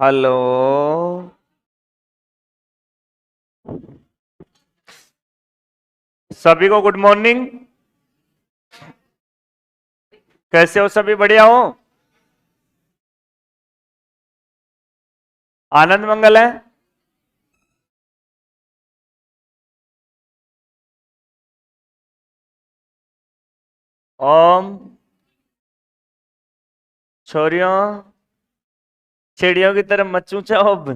Hello. सभी को good morning. कैसे हो? सभी बढ़िया हो? आनंद मंगल है। ओम। छोरियों, चिड़ियों की तरह मत चूचा अब।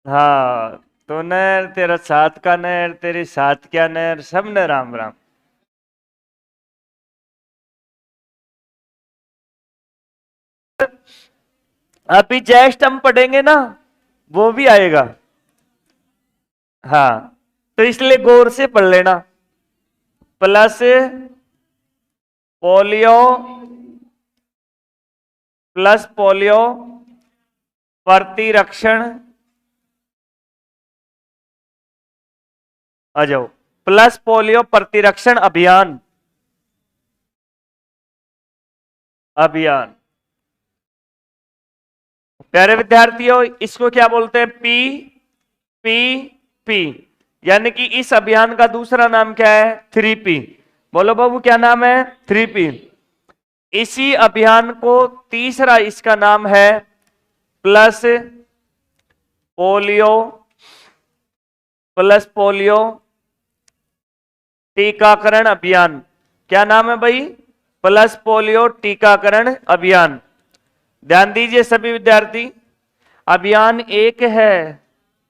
हाँ, तो नैर तेरा साथ का नैर, तेरी साथ क्या नैर, सब ने राम राम। अभी जस्ट हम पढ़ेंगे ना, वो भी आएगा। हाँ, तो इसलिए गौर से पढ़ लेना। प्लस पोलियो, प्लस पोलियो प्रतिरक्षण। आ जाओ। प्लस पोलियो प्रतिरक्षण अभियान। अभियान। प्यारे विद्यार्थियों, इसको क्या बोलते हैं? P P P. यानी कि इस अभियान का दूसरा नाम क्या है? 3P। बोलो बाबू, क्या नाम है? 3P। इसी अभियान को तीसरा इसका नाम है प्लस पोलियो, प्लस पोलियो टीकाकरण अभियान। क्या नाम है भाई? प्लस पोलियो टीकाकरण अभियान। ध्यान दीजिए सभी विद्यार्थी, अभियान एक है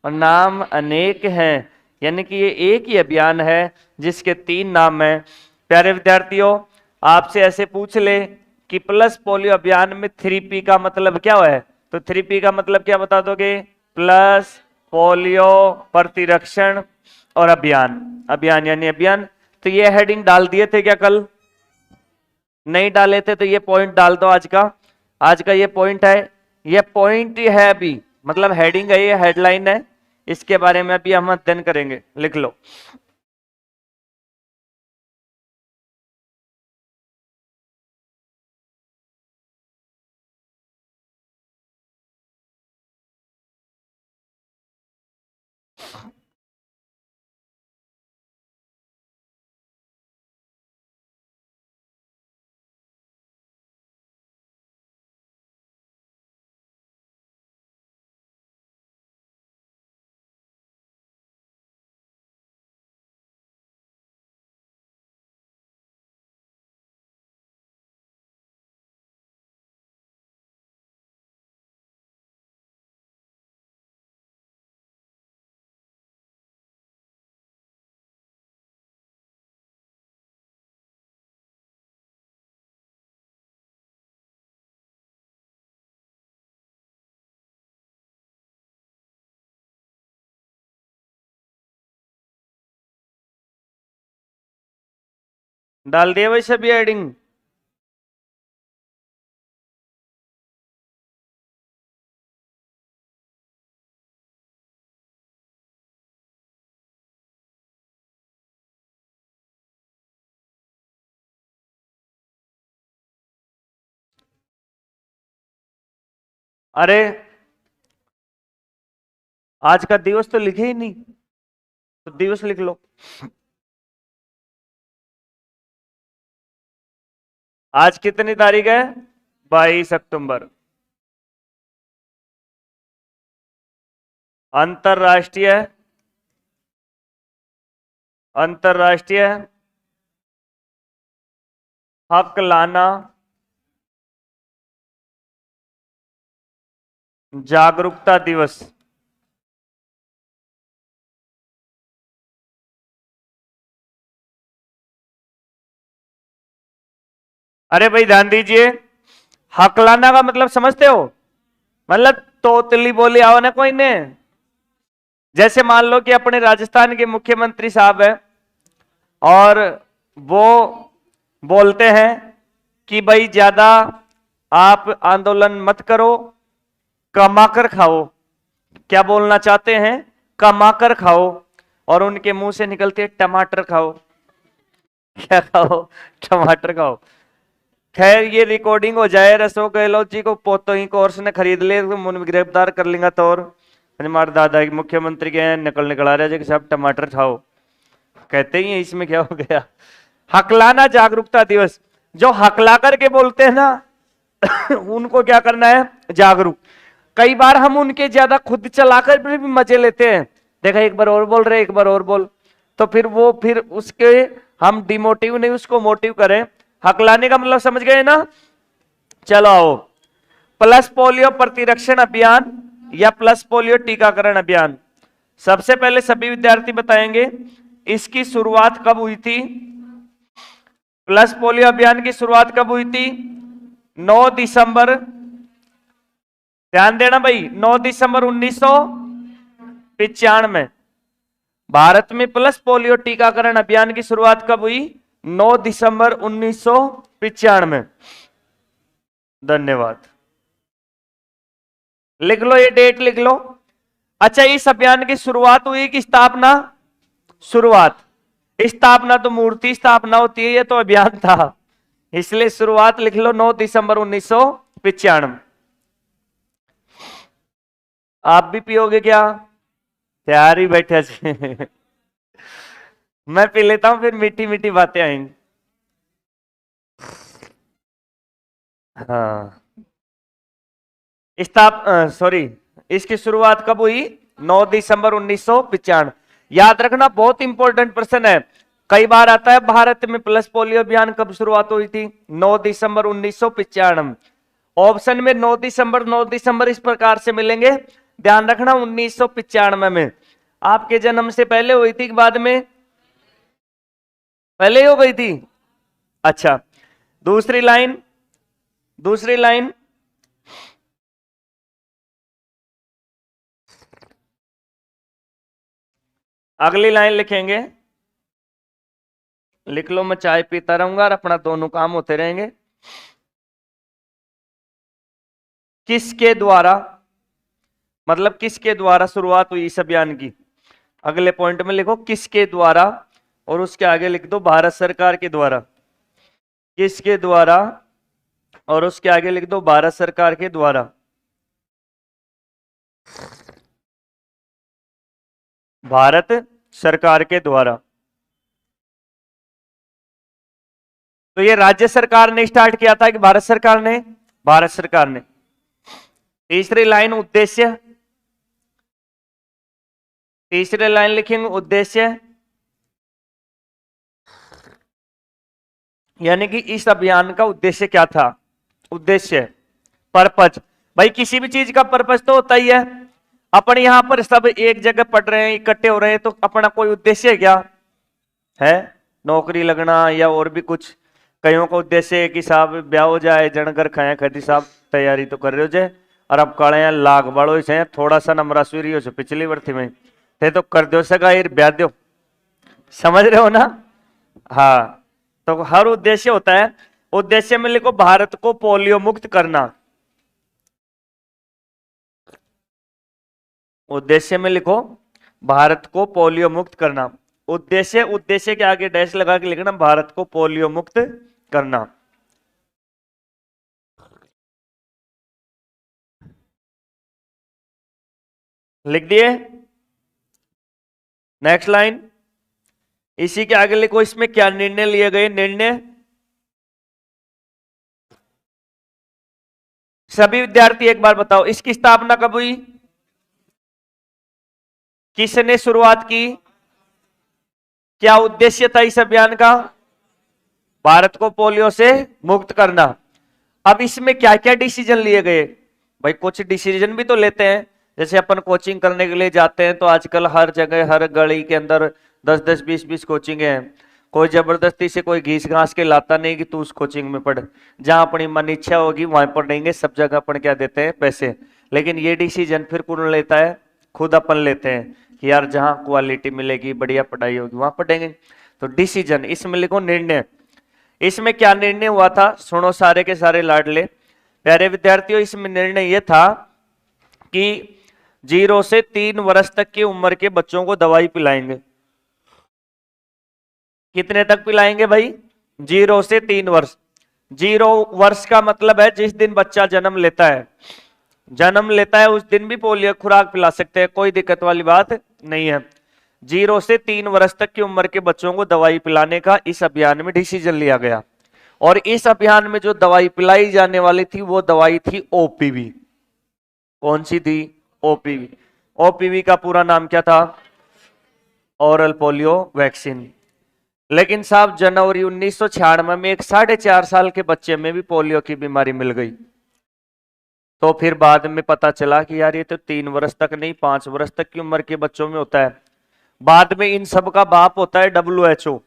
और नाम अनेक हैं। यानी कि ये एक ही अभियान है जिसके 3 नाम हैं। प्यारे विद्यार्थियों, आपसे ऐसे पूछ ले कि प्लस पोलियो अभियान में 3P का मतलब क्या है, तो 3P का मतलब क्या बता दोगे? प्लस पोलियो प्रतिरक्षण और अभियान। अभियान यानी अभियान। तो ये हेडिंग डाल दिए थे क्या कल? नहीं डाले थे तो ये पॉइंट डाल दो आज का। आज का ये पॉइंट है, ये पॉइंट है अभी, मतलब हेडिंग है, ये हेडलाइन है। इसके बारे में अभी हम अध्ययन करेंगे, लिख लो। डाल दिया भाई सभी हेडिंग? अरे, आज का दिवस तो लिखे ही नहीं, तो दिवस लिख लो। आज कितनी तारीख है? 22 अक्टूबर। अंतरराष्ट्रीय, अंतरराष्ट्रीय हक लाना जागरूकता दिवस। अरे भाई ध्यान दीजिए, हकलाना का मतलब समझते हो? मतलब तोतली बोली आओ ना कोई ने। जैसे मान लो कि अपने राजस्थान के मुख्यमंत्री साहब है और वो बोलते हैं कि भाई ज्यादा आप आंदोलन मत करो, कमाकर खाओ। क्या बोलना चाहते हैं? कमाकर खाओ। और उनके मुंह से निकलते टमाटर खाओ। क्या खाओ? टमाटर खाओ। खैर ये रिकॉर्डिंग हो जाए, रसो गहलोत जी को पोतो ही कोर्स ने खरीद ले तो मुन में गिरफ्तार कर लेंगे। तो और हमारे दादा के मुख्यमंत्री के निकल आ रहे सब टमाटर खाओ, कहते ही है इसमें क्या हो गया। हकलाना जागरूकता दिवस, जो हकला करके बोलते हैं ना उनको क्या करना है, जागरूक। कई बार हम उनके ज्यादा खुद चलाकर भी मजे लेते हैं, देखा एक बार और बोल रहे एक बार और बोल, तो फिर उसके हम डिमोटिव नहीं उसको मोटिव करें। हकलाने का मतलब समझ गए ना। चलो आओ, प्लस पोलियो प्रतिरक्षण अभियान या प्लस पोलियो टीकाकरण अभियान। सबसे पहले सभी विद्यार्थी बताएंगे इसकी शुरुआत कब हुई थी। प्लस पोलियो अभियान की शुरुआत कब हुई थी? 9 दिसंबर, ध्यान देना भाई, 9 दिसंबर 1995। भारत में प्लस पोलियो टीकाकरण अभियान की शुरुआत कब हुई? 9 दिसंबर 1995। धन्यवाद, लिख लो ये डेट लिख लो। अच्छा, इस अभियान की शुरुआत हुई कि स्थापना? शुरुआत। स्थापना तो मूर्ति स्थापना होती है, ये तो अभियान था, इसलिए शुरुआत लिख लो 9 दिसंबर 1995। आप भी पियोगे क्या? तैयार ही बैठे मैं पी लेता हूं, फिर मीठी मीठी बातें आएंगी। हाँ, सॉरी, इसकी शुरुआत कब हुई? 9 दिसंबर 1995। याद रखना, बहुत इंपॉर्टेंट प्रश्न है, कई बार आता है भारत में प्लस पोलियो अभियान कब शुरुआत हुई थी? 9 दिसंबर 1995। ऑप्शन में 9 दिसंबर इस प्रकार से मिलेंगे, ध्यान रखना 1995 में। आपके जन्म से पहले हुई थी कि बाद में? पहले ही हो गई थी। अच्छा, दूसरी लाइन, अगली लाइन लिखेंगे, लिख लो, मैं चाय पीता रहूंगा और अपना दोनों काम होते रहेंगे। किसके द्वारा, मतलब किसके द्वारा शुरुआत हुई इस अभियान की? अगले पॉइंट में लिखो किसके द्वारा, और उसके आगे लिख दो भारत सरकार के द्वारा। किसके द्वारा, और उसके आगे लिख दो भारत सरकार के द्वारा। भारत सरकार के द्वारा। तो ये राज्य सरकार ने स्टार्ट किया था कि भारत सरकार ने? भारत सरकार ने। तीसरी लाइन उद्देश्य, तीसरी लाइन लिखेंगे उद्देश्य, यानी कि इस अभियान का उद्देश्य क्या था? उद्देश्य, पर्पज। भाई किसी भी चीज का पर्पज तो होता ही है। अपन यहां पर सब एक जगह पढ़ रहे हैं, इकट्ठे हो रहे हैं, तो अपना कोई उद्देश्य है क्या? है नौकरी लगना या और भी कुछ? कईयों का उद्देश्य है कि साहब ब्याह हो जाए, जनगर खाए खदी, साहब तैयारी तो कर रहे हो जे, और अब काले लाग बाड़ो से थोड़ा सा नंबर सूरी हो पिछली वर्ती में थे तो कर दो सगा ब्याह दो, समझ रहे हो ना? हाँ, तो हर उद्देश्य होता है। उद्देश्य में लिखो भारत को पोलियो मुक्त करना। उद्देश्य में लिखो भारत को पोलियो मुक्त करना। उद्देश्य, उद्देश्य के आगे डैश लगा के लिखना भारत को पोलियो मुक्त करना। लिख दिए? नेक्स्ट लाइन, इसी के आगे लिखो इसमें क्या निर्णय लिए गए। निर्णय, सभी विद्यार्थी एक बार बताओ इसकी स्थापना कब हुई? किसने शुरुआत की? क्या उद्देश्य था इस अभियान का? भारत को पोलियो से मुक्त करना। अब इसमें क्या क्या डिसीजन लिए गए? भाई कुछ डिसीजन भी तो लेते हैं, जैसे अपन कोचिंग करने के लिए जाते हैं तो आजकल हर जगह हर गली के अंदर 10-10 20-20 कोचिंग है। कोई जबरदस्ती से कोई घीस घास के लाता नहीं कि तू उस कोचिंग में पढ़, जहां अपनी मन इच्छा होगी वहां पढ़ेंगे। सब जगह अपन क्या देते हैं? पैसे। लेकिन ये डिसीजन फिर कौन लेता है? खुद अपन लेते हैं कि यार जहां क्वालिटी मिलेगी, बढ़िया पढ़ाई होगी, वहां पढ़ेंगे। तो डिसीजन, इसमें लिखो निर्णय। इसमें क्या निर्णय हुआ था? सुनो सारे के सारे लाडले प्यारे विद्यार्थियों, इसमें निर्णय यह था कि 0 से 3 वर्ष तक की उम्र के बच्चों को दवाई पिलाएंगे। कितने तक पिलाएंगे भाई? 0 से 3 वर्ष। 0 वर्ष का मतलब है जिस दिन बच्चा जन्म लेता है, जन्म लेता है उस दिन भी पोलियो खुराक पिला सकते हैं, कोई दिक्कत वाली बात नहीं है। 0 से 3 वर्ष तक की उम्र के बच्चों को दवाई पिलाने का इस अभियान में डिसीजन लिया गया। और इस अभियान में जो दवाई पिलाई जाने वाली थी वो दवाई थी ओपीवी। कौन सी थी? ओपीवी। ओपीवी का पूरा नाम क्या था? Oral polio vaccine. लेकिन साहब जनवरी 1996 में एक 4.5 साल के बच्चे में भी पोलियो की बीमारी मिल गई। तो फिर बाद में पता चला कि यार ये तो 3 वर्ष तक नहीं 5 वर्ष तक की उम्र के बच्चों में होता है। बाद में इन सब का बाप होता है WHO।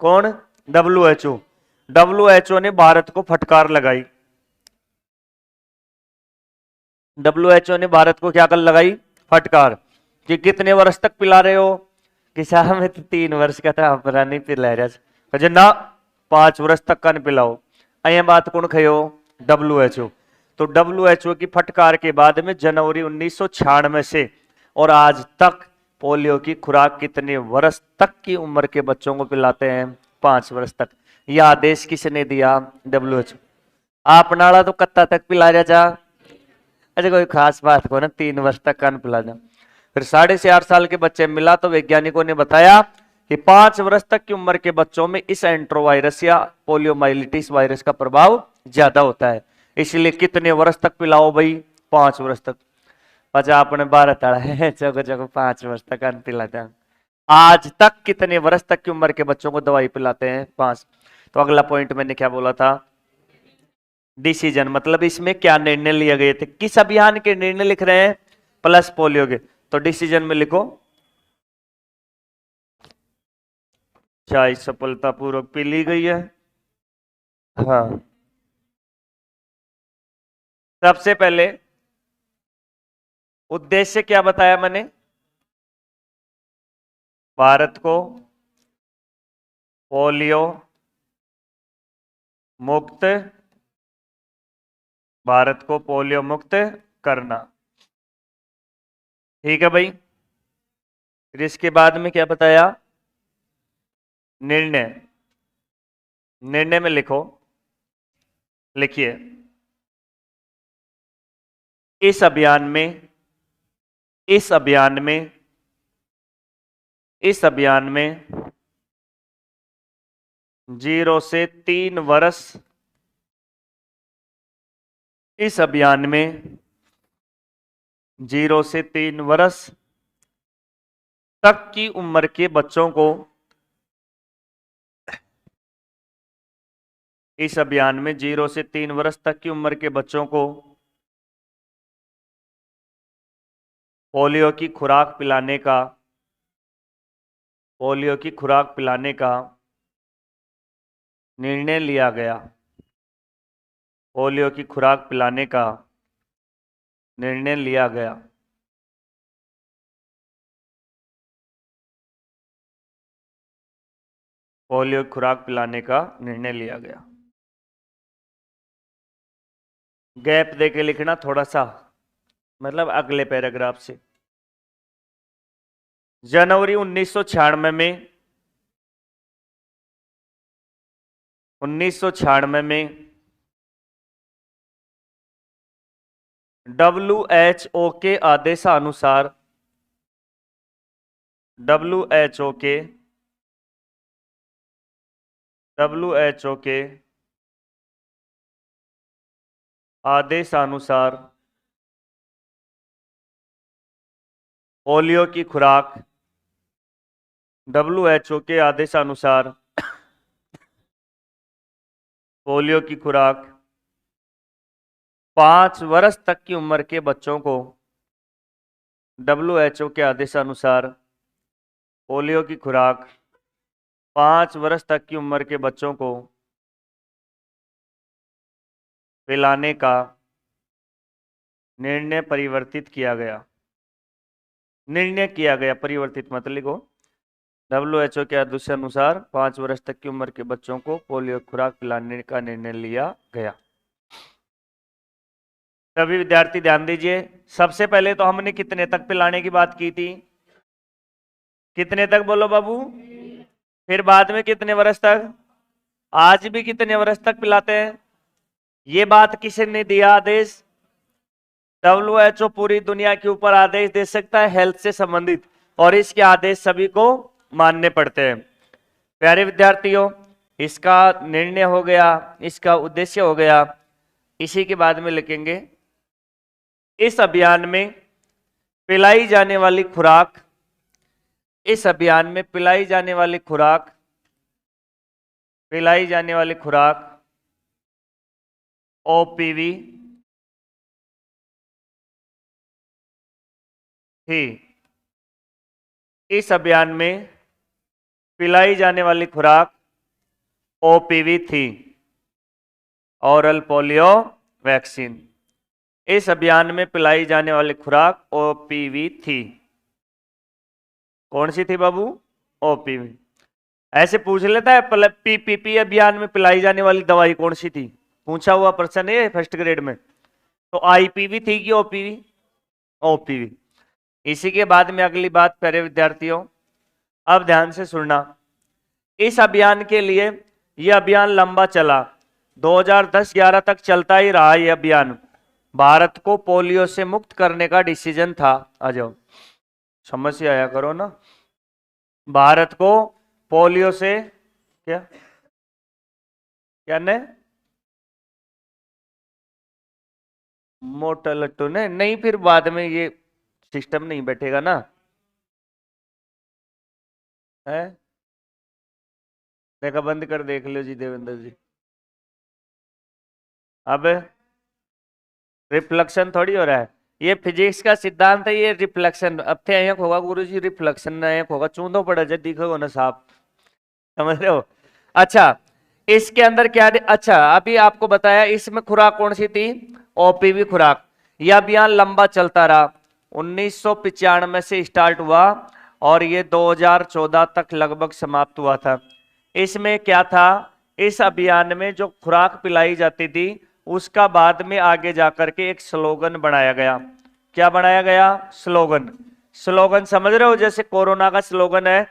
कौन? WHO। WHO ने भारत को फटकार लगाई। WHO ने भारत को क्या कर लगाई? फटकार कि कितने वर्ष तक पिला रहे हो? कि साहब मैं तो 3 वर्ष का था, अपना नहीं पिला रहा ना, 5 वर्ष तक का नहीं पिलाओ। अया बात कौन खयो? WHO। तो WHO की फटकार के बाद में जनवरी 1996 से और आज तक पोलियो की खुराक कितने वर्ष तक की उम्र के बच्चों को पिलाते हैं? 5 वर्ष तक। यह आदेश किसने दिया? WHO। आप नाड़ा तो कत्ता तक पिला रहा जा, अच्छा कोई खास बात को ना 3 वर्ष तक कान पिलाना। फिर 4.5 साल के बच्चे मिला तो वैज्ञानिकों ने बताया कि 5 वर्ष तक की उम्र के बच्चों में इस एंट्रोवायरस या पोलियोमाइलिटिस वायरस का प्रभाव ज्यादा होता है। इसलिए कितने वर्ष तक पिलाओ भाई? 5 वर्ष तक। अच्छा आपने 12 तड़ा है, जगह जगह 5 वर्ष तक कान पिलाते हैं। आज तक कितने वर्ष तक की उम्र के बच्चों को दवाई पिलाते हैं? 5। तो अगला पॉइंट मैंने क्या बोला था? डिसीजन, मतलब इसमें क्या निर्णय लिए गए थे, किस अभियान के निर्णय लिख रहे हैं? प्लस पोलियो के। तो डिसीजन में लिखो चाय सफलतापूर्वक पी ली गई है। हाँ, सबसे पहले उद्देश्य क्या बताया मैंने? भारत को पोलियो मुक्त, भारत को पोलियो मुक्त करना। ठीक है भाई। फिर इसके बाद में क्या बताया? निर्णय। निर्णय में लिखो, लिखिए इस अभियान में, इस अभियान में, इस अभियान में 0 से 3 वर्ष, इस अभियान में 0 से 3 वर्ष तक की उम्र के बच्चों को, इस अभियान में 0 से 3 वर्ष तक की उम्र के बच्चों को पोलियो की खुराक पिलाने का, पोलियो की खुराक पिलाने का निर्णय लिया गया। पोलियो की खुराक पिलाने का निर्णय लिया गया। पोलियो की खुराक पिलाने का निर्णय लिया गया। गैप देके लिखना थोड़ा सा, मतलब अगले पैराग्राफ से। जनवरी 1996 में, 1996 में WHO के आदेशानुसार, WHO के आदेशानुसार पोलियो की खुराक, WHO के आदेशानुसार पोलियो की खुराक 5 वर्ष तक की उम्र के बच्चों को, WHO के आदेशानुसार पोलियो की खुराक 5 वर्ष तक की उम्र के बच्चों को पिलाने का निर्णय परिवर्तित किया गया। निर्णय किया गया, परिवर्तित मत लिखो। WHO के आदेशानुसार 5 वर्ष तक की उम्र के बच्चों को पोलियो खुराक पिलाने का निर्णय लिया गया। सभी विद्यार्थी ध्यान दीजिए, सबसे पहले तो हमने कितने तक पिलाने की बात की थी? कितने तक बोलो बाबू? फिर बाद में कितने वर्ष तक? आज भी कितने वर्ष तक पिलाते हैं? ये बात किसने दिया आदेश? WHO पूरी दुनिया के ऊपर आदेश दे सकता है हेल्थ से संबंधित, और इसके आदेश सभी को मानने पड़ते हैं। प्यारे विद्यार्थियों, इसका निर्णय हो गया, इसका उद्देश्य हो गया। इसी के बाद में लिखेंगे इस अभियान में पिलाई जाने वाली खुराक, इस अभियान में पिलाई जाने वाली खुराक, पिलाई जाने वाली खुराक OPV थी। इस अभियान में पिलाई जाने वाली खुराक OPV थी, ओरल पोलियो वैक्सीन। इस अभियान में पिलाई जाने वाली खुराक OPV थी। कौन सी थी बाबू? OPV। ऐसे पूछ लेता है PPP अभियान में पिलाई जाने वाली दवाई कौन सी थी, पूछा हुआ प्रश्न है फर्स्ट ग्रेड में। तो IPV थी कि OPV? OPV। इसी के बाद में अगली बात प्यारे विद्यार्थियों, अब ध्यान से सुनना। इस अभियान के लिए यह अभियान लंबा चला, 2010-11 तक चलता ही रहा। यह अभियान भारत को पोलियो से मुक्त करने का डिसीजन था। आ जाओ, समझ से आया करो ना। भारत को पोलियो से क्या क्या ने मोटा लट्टू ने नहीं, फिर बाद में ये सिस्टम नहीं बैठेगा ना है। देखा, बंद कर देख लो जी देवेंद्र जी। अब रिफ्लेक्शन थोड़ी हो रहा है, ये फिजिक्स का सिद्धांत है। ये रिफ्लेक्शन अब थे अयक होगा गुरु जी, रिफ्लेक्शन अयक होगा, चूंदो पड़ा जब दिखोगे ना साफ, समझ रहे हो? अच्छा, इसके अंदर क्या, अच्छा अभी आपको बताया इसमें खुराक कौन सी थी? OPV खुराक। यह अभियान लंबा चलता रहा, 1995 से स्टार्ट हुआ और ये 2014 तक लगभग समाप्त हुआ था। इसमें क्या था, इस अभियान में जो खुराक पिलाई जाती थी उसका बाद में आगे जाकर के एक स्लोगन बनाया गया। क्या बनाया गया? स्लोगन। स्लोगन समझ रहे हो? जैसे कोरोना का स्लोगन है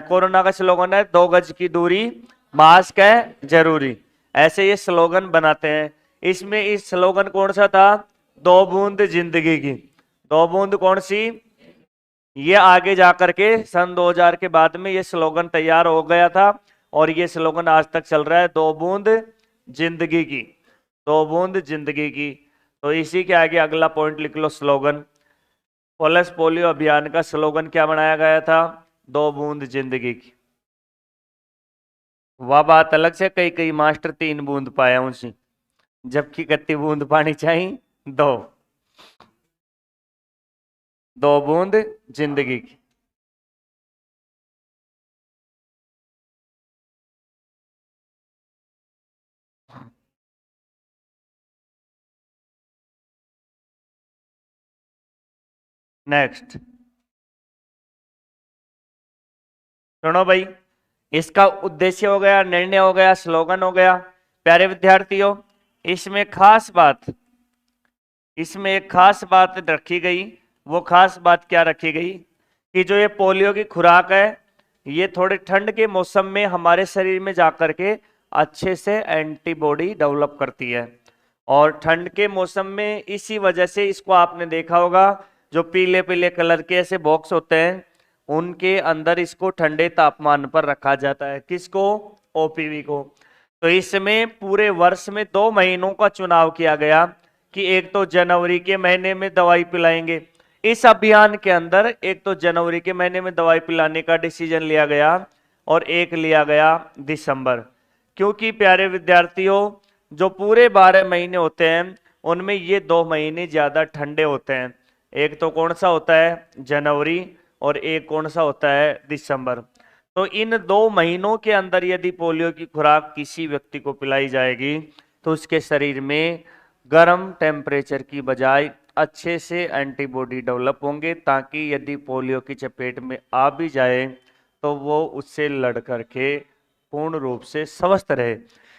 कोरोना का स्लोगन है 2 गज की दूरी, मास्क है जरूरी। ऐसे ये स्लोगन बनाते हैं। इसमें इस स्लोगन कौन सा था? 2 बूंद जिंदगी की। 2 बूंद कौन सी? ये आगे जाकर के सन 2000 के बाद में ये स्लोगन तैयार हो गया था और ये स्लोगन आज तक चल रहा है, 2 बूंद जिंदगी की, 2 बूंद जिंदगी की। तो इसी के आगे अगला पॉइंट लिख लो, स्लोगन। पल्स पोलियो अभियान का स्लोगन क्या बनाया गया था? 2 बूंद जिंदगी की। वह बात अलग से, कई कई मास्टर 3 बूंद पाया उसी, जबकि कितनी बूंद पानी चाहिए? 2 बूंद जिंदगी की। नेक्स्ट सुनो भाई, इसका उद्देश्य हो गया, निर्णय हो गया, स्लोगन हो गया। प्यारे विद्यार्थियों, इसमें खास बात, इसमें एक खास बात रखी गई। वो खास बात क्या रखी गई कि जो ये पोलियो की खुराक है, ये थोड़े ठंड के मौसम में हमारे शरीर में जाकर के अच्छे से एंटीबॉडी डेवलप करती है। और ठंड के मौसम में इसी वजह से इसको आपने देखा होगा, जो पीले पीले कलर के ऐसे बॉक्स होते हैं उनके अंदर इसको ठंडे तापमान पर रखा जाता है। किसको? OPV को। तो इसमें पूरे वर्ष में 2 महीनों का चुनाव किया गया कि एक तो जनवरी के महीने में दवाई पिलाएंगे। इस अभियान के अंदर एक तो जनवरी के महीने में दवाई पिलाने का डिसीजन लिया गया और एक लिया गया दिसंबर। क्योंकि प्यारे विद्यार्थियों, जो पूरे 12 महीने होते हैं उनमें ये 2 महीने ज्यादा ठंडे होते हैं। एक तो कौन सा होता है? जनवरी, और एक कौन सा होता है? दिसंबर। तो इन 2 महीनों के अंदर यदि पोलियो की खुराक किसी व्यक्ति को पिलाई जाएगी तो उसके शरीर में गर्म टेम्परेचर की बजाय अच्छे से एंटीबॉडी डेवलप होंगे, ताकि यदि पोलियो की चपेट में आ भी जाए तो वो उससे लड़ करके पूर्ण रूप से स्वस्थ रहे।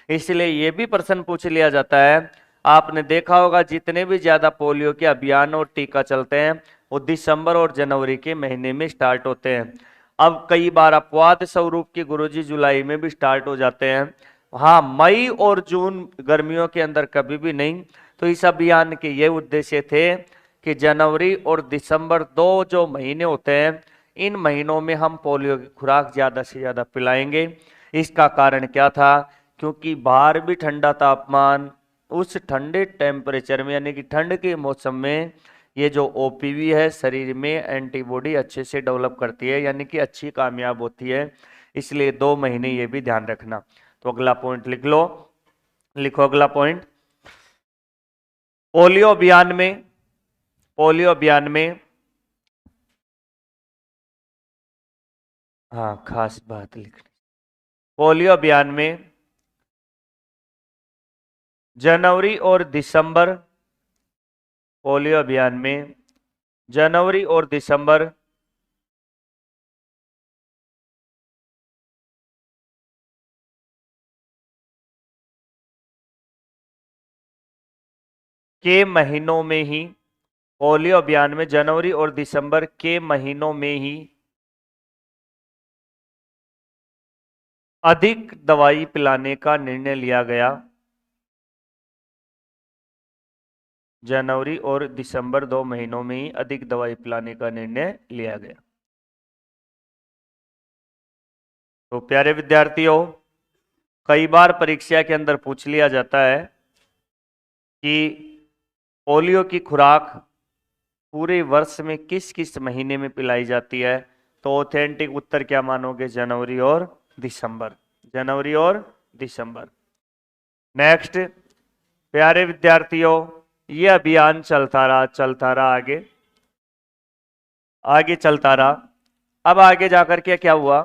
इसलिए ये भी प्रश्न पूछ लिया जाता है, आपने देखा होगा जितने भी ज्यादा पोलियो के अभियान और टीका चलते हैं वो दिसंबर और जनवरी के महीने में स्टार्ट होते हैं। अब कई बार अपवाद स्वरूप के गुरुजी जुलाई में भी स्टार्ट हो जाते हैं, हाँ, मई और जून गर्मियों के अंदर कभी भी नहीं। तो इस अभियान के ये उद्देश्य थे कि जनवरी और दिसंबर 2 जो महीने होते हैं, इन महीनों में हम पोलियो की खुराक ज्यादा से ज्यादा पिलाएंगे। इसका कारण क्या था? क्योंकि बाहर भी ठंडा तापमान, उस ठंडे टेम्परेचर में यानी कि ठंड के मौसम में ये जो ओपीवी है शरीर में एंटीबॉडी अच्छे से डेवलप करती है, यानी कि अच्छी कामयाब होती है। इसलिए 2 महीने ये भी ध्यान रखना। तो अगला पॉइंट लिख लो, लिखो अगला पॉइंट। पोलियो अभियान में, पोलियो अभियान में, हाँ खास बात लिखनी, पोलियो अभियान में जनवरी और दिसंबर, पोलियो अभियान में जनवरी और दिसंबर के महीनों में ही, पोलियो अभियान में जनवरी और दिसंबर के महीनों में ही अधिक दवाई पिलाने का निर्णय लिया गया। जनवरी और दिसंबर 2 महीनों में ही अधिक दवाई पिलाने का निर्णय लिया गया। तो प्यारे विद्यार्थियों, कई बार परीक्षा के अंदर पूछ लिया जाता है कि पोलियो की खुराक पूरे वर्ष में किस किस महीने में पिलाई जाती है। तो ऑथेंटिक उत्तर क्या मानोगे? जनवरी और दिसंबर, जनवरी और दिसंबर। नेक्स्ट, प्यारे विद्यार्थियों, ये अभियान चलता रहा, चलता रहा, आगे आगे चलता रहा। अब आगे जाकर के क्या हुआ?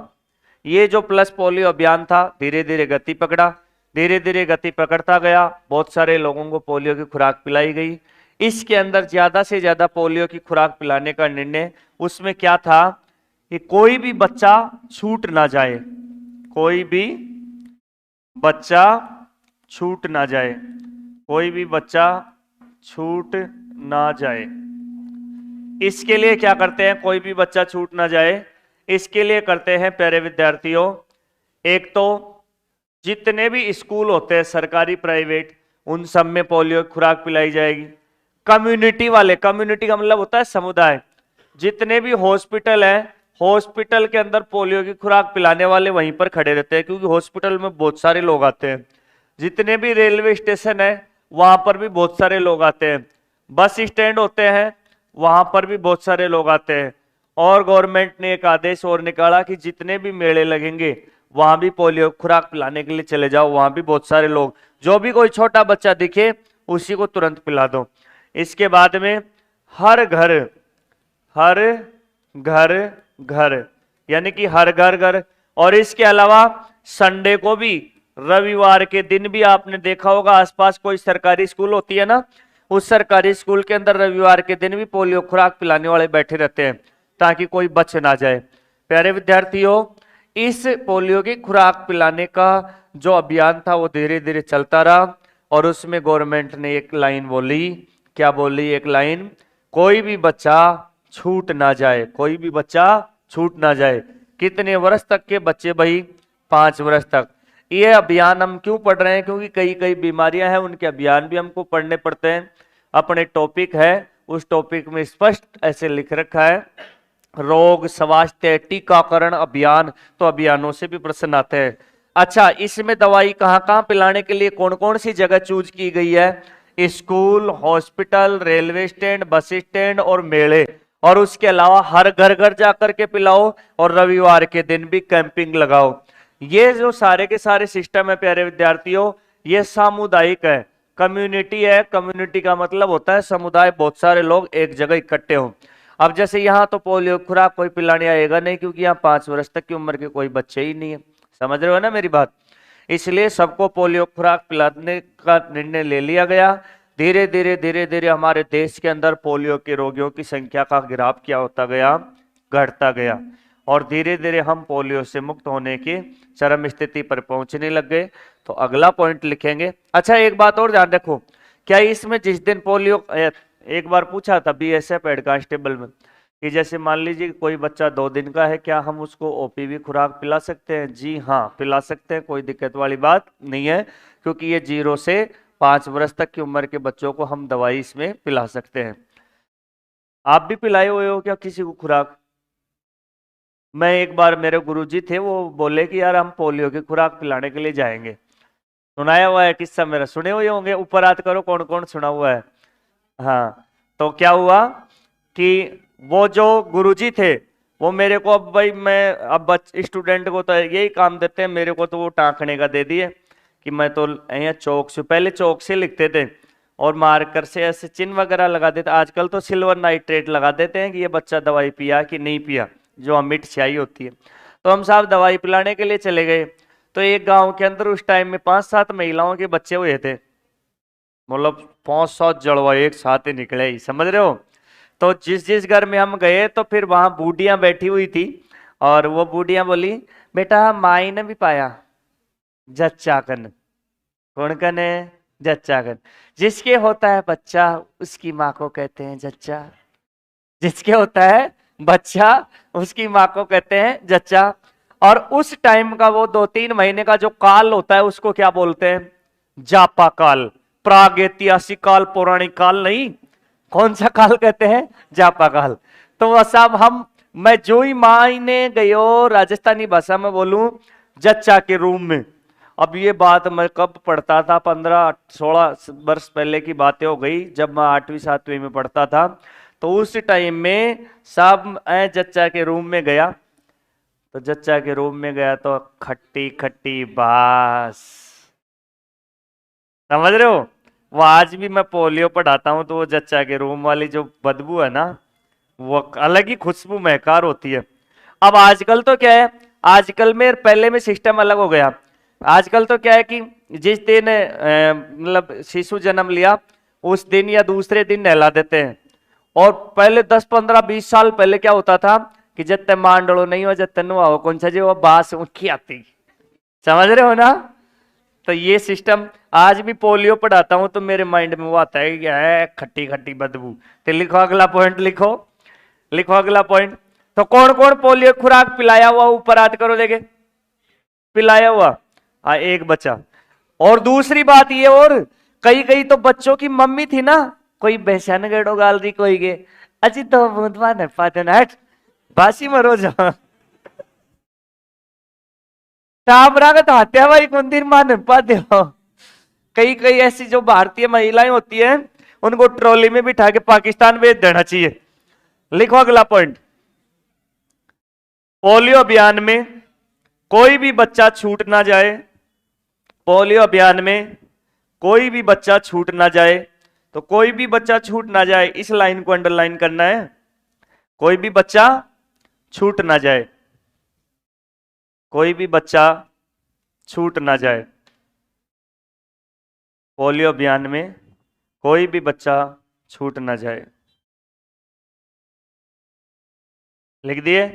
ये जो प्लस पोलियो अभियान था धीरे धीरे गति पकड़ा, धीरे धीरे गति पकड़ता गया। बहुत सारे लोगों को पोलियो की खुराक पिलाई गई। इसके अंदर ज्यादा से ज्यादा पोलियो की खुराक पिलाने का निर्णय उसमें क्या था कि कोई भी बच्चा छूट ना जाए, कोई भी बच्चा छूट ना जाए, कोई भी बच्चा छूट ना जाए। इसके लिए क्या करते हैं? कोई भी बच्चा छूट ना जाए, इसके लिए करते हैं प्यारे विद्यार्थियों, एक तो जितने भी स्कूल होते हैं सरकारी प्राइवेट, उन सब में पोलियो की खुराक पिलाई जाएगी। कम्युनिटी वाले, कम्युनिटी का मतलब होता है समुदाय, जितने भी हॉस्पिटल हैं, हॉस्पिटल के अंदर पोलियो की खुराक पिलाने वाले वहीं पर खड़े रहते हैं, क्योंकि हॉस्पिटल में बहुत सारे लोग आते हैं। जितने भी रेलवे स्टेशन है वहां पर भी बहुत सारे लोग आते हैं, बस स्टैंड होते हैं वहां पर भी बहुत सारे लोग आते हैं। और गवर्नमेंट ने एक आदेश और निकाला कि जितने भी मेले लगेंगे वहां भी पोलियो खुराक पिलाने के लिए चले जाओ, वहां भी बहुत सारे लोग, जो भी कोई छोटा बच्चा दिखे उसी को तुरंत पिला दो। इसके बाद में हर घर, हर घर घर, यानी कि हर घर घर। और इसके अलावा संडे को भी, रविवार के दिन भी आपने देखा होगा आसपास कोई सरकारी स्कूल होती है ना, उस सरकारी स्कूल के अंदर रविवार के दिन भी पोलियो खुराक पिलाने वाले बैठे रहते हैं ताकि कोई बच ना जाए। प्यारे विद्यार्थियों, इस पोलियो की खुराक पिलाने का जो अभियान था वो धीरे धीरे चलता रहा और उसमें गवर्नमेंट ने एक लाइन बोली, क्या बोली? एक लाइन, कोई भी बच्चा छूट ना जाए, कोई भी बच्चा छूट ना जाए। कितने वर्ष तक के बच्चे भाई? 5 वर्ष तक। ये अभियान हम क्यों पढ़ रहे हैं? क्योंकि कई कई बीमारियां हैं, उनके अभियान भी हमको पढ़ने पड़ते हैं। अपने टॉपिक है, उस टॉपिक में स्पष्ट ऐसे लिख रखा है रोग स्वास्थ्य टीकाकरण अभियान, तो अभियानों से भी प्रश्न आते हैं। अच्छा, इसमें दवाई कहां कहां पिलाने के लिए कौन कौन सी जगह चूज की गई है? School, hospital, railway stand, bus stand और मेले। और उसके अलावा हर घर घर जाकर के पिलाओ और रविवार के दिन भी कैंपिंग लगाओ। ये जो सारे के सारे सिस्टम है प्यारे विद्यार्थियों, ये सामुदायिक है, कम्युनिटी है। कम्युनिटी का मतलब होता है समुदाय, बहुत सारे लोग एक जगह इकट्ठे हो। अब जैसे यहाँ तो पोलियो खुराक कोई पिलाने आएगा नहीं, क्योंकि यहाँ 5 वर्ष तक की उम्र के कोई बच्चे ही नहीं है। समझ रहे हो ना मेरी बात? इसलिए सबको पोलियो खुराक पिलाने का निर्णय ले लिया गया। धीरे धीरे धीरे धीरे हमारे देश के अंदर पोलियो के रोगियों की संख्या का ग्राफ क्या होता गया? घटता गया। और धीरे धीरे हम पोलियो से मुक्त होने की चरम स्थिति पर पहुंचने लग गए। तो अगला पॉइंट लिखेंगे। अच्छा, एक बात और ध्यान रखो, क्या इसमें जिस दिन पोलियो, एक बार पूछा था बीएसएफ हेड कांस्टेबल में, कि जैसे मान लीजिए कोई बच्चा 2 दिन का है, क्या हम उसको ओपीवी खुराक पिला सकते हैं? जी हाँ, पिला सकते हैं, कोई दिक्कत वाली बात नहीं है, क्योंकि ये 0 से 5 वर्ष तक की उम्र के बच्चों को हम दवाई इसमें पिला सकते हैं। आप भी पिलाए हुए हो क्या किसी को खुराक? मैं एक बार, मेरे गुरुजी थे, वो बोले कि यार हम पोलियो की खुराक पिलाने के लिए जाएंगे। सुनाया हुआ है किस्सा मेरा, सुने हुए होंगे, ऊपर हाथ करो कौन कौन सुना हुआ है। हाँ, तो क्या हुआ कि वो जो गुरुजी थे वो मेरे को, अब भाई मैं अब स्टूडेंट को तो यही काम देते हैं, मेरे को तो वो टाँकने का दे दिए कि मैं तो यहाँ चौक से, पहले चौक से लिखते थे और मार्कर से ऐसे चिन्ह वगैरह लगा देते, आजकल तो सिल्वर नाइट्रेट लगा देते हैं कि ये बच्चा दवाई पिया कि नहीं पिया, जो अमिट स्याही होती है। तो हम साहब दवाई पिलाने के लिए चले गए। तो एक गांव के अंदर उस टाइम में 5-7 महिलाओं के बच्चे हुए थे, मतलब 5-7 जड़वा एक साथ ही निकले ही, समझ रहे हो। तो जिस जिस घर में हम गए तो फिर वहां बूढ़ियां बैठी हुई थी, और वो बूढ़ियां बोली, बेटा माई ने भी पाया जच्चा कन। कौन कन है? जच्चा कन। जिसके होता है बच्चा उसकी माँ को कहते हैं जच्चा, जिसके होता है बच्चा उसकी माँ को कहते हैं जच्चा। और उस टाइम का वो 2-3 महीने का जो काल होता है उसको क्या बोलते हैं? जापा काल। प्रागैतिहासिक काल, पौराणिक काल नहीं, कौन सा काल कहते हैं? जापा काल। तो वह सब हम, मैं जो ही मायने गयो, राजस्थानी भाषा में बोलूं, जच्चा के रूम में। अब ये बात मैं कब पढ़ता था, 15-16 वर्ष पहले की बातें हो गई, जब मैं 8वीं-7वीं में पढ़ता था। तो उस टाइम में सब जच्चा के रूम में गया, तो जच्चा के रूम में गया तो खट्टी खट्टी बास, समझ रहे हो। वो आज भी मैं पोलियो पढ़ाता हूं तो वो जच्चा के रूम वाली जो बदबू है ना, वो अलग ही खुशबू महकार होती है। अब आजकल तो क्या है, आजकल में पहले में सिस्टम अलग हो गया। आजकल तो क्या है कि जिस दिन मतलब शिशु जन्म लिया उस दिन या दूसरे दिन नहला देते हैं। और पहले 10-15-20 साल पहले क्या होता था कि जब तक मांडलो नहीं हो, जब तक नुआओ कौन सा, जो वो बास उनकी आती, समझ रहे हो ना। तो ये सिस्टम आज भी पोलियो पढ़ाता हूं तो मेरे माइंड में वो आता है क्या है, खट्टी खट्टी बदबू। तो लिखो अगला पॉइंट, लिखो लिखो अगला पॉइंट। तो कौन कौन पोलियो खुराक पिलाया हुआ, ऊपर याद करो देखे, पिलाया हुआ? हाँ, एक बच्चा। और दूसरी बात ये, और कई कई तो बच्चों की मम्मी थी ना, कोई बेसन गेड़ो गाल दी, कोई गे अजी तो बूंदवा न पादन हट बासी मरो जा ताबरागत हत्या भाई मंदिर मान पाते हो। कई कई ऐसी जो भारतीय महिलाएं होती हैं उनको ट्रॉली में बिठा के पाकिस्तान भेज देना चाहिए। लिखो अगला पॉइंट। पोलियो अभियान में कोई भी बच्चा छूट ना जाए, पोलियो अभियान में कोई भी बच्चा छूट ना जाए। तो कोई भी बच्चा छूट ना जाए, इस लाइन को अंडरलाइन करना है, कोई भी बच्चा छूट ना जाए, कोई भी बच्चा छूट ना जाए। पोलियो अभियान में कोई भी बच्चा छूट ना जाए, लिख दिए।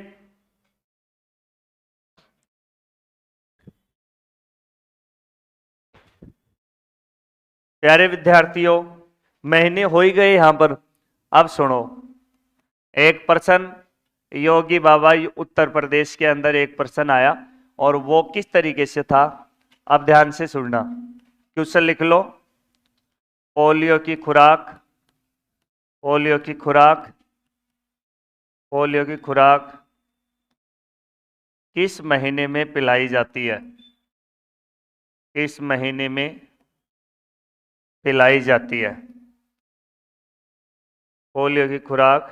प्यारे विद्यार्थियों, महीने हो ही गए यहां पर। अब सुनो, एक पर्सन, योगी बाबा उत्तर प्रदेश के अंदर एक पर्सन आया, और वो किस तरीके से था, अब ध्यान से सुनना। क्वेश्चन लिख लो, पोलियो की खुराक, पोलियो की खुराक, पोलियो की खुराक किस महीने में पिलाई जाती है? किस महीने में पिलाई जाती है? पोलियो की खुराक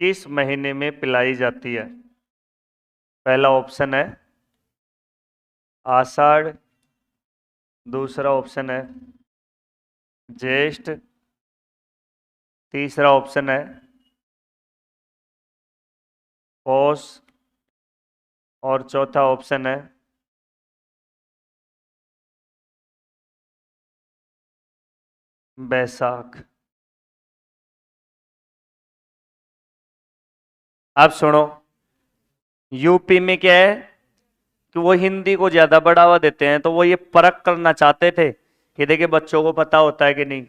किस महीने में पिलाई जाती है? पहला ऑप्शन है आषाढ़, दूसरा ऑप्शन है ज्येष्ठ, तीसरा ऑप्शन है पौष, और चौथा ऑप्शन है बैसाख। अब सुनो, यूपी में क्या है कि वो हिंदी को ज्यादा बढ़ावा देते हैं, तो वो ये परख करना चाहते थे कि देखिए बच्चों को पता होता है कि नहीं।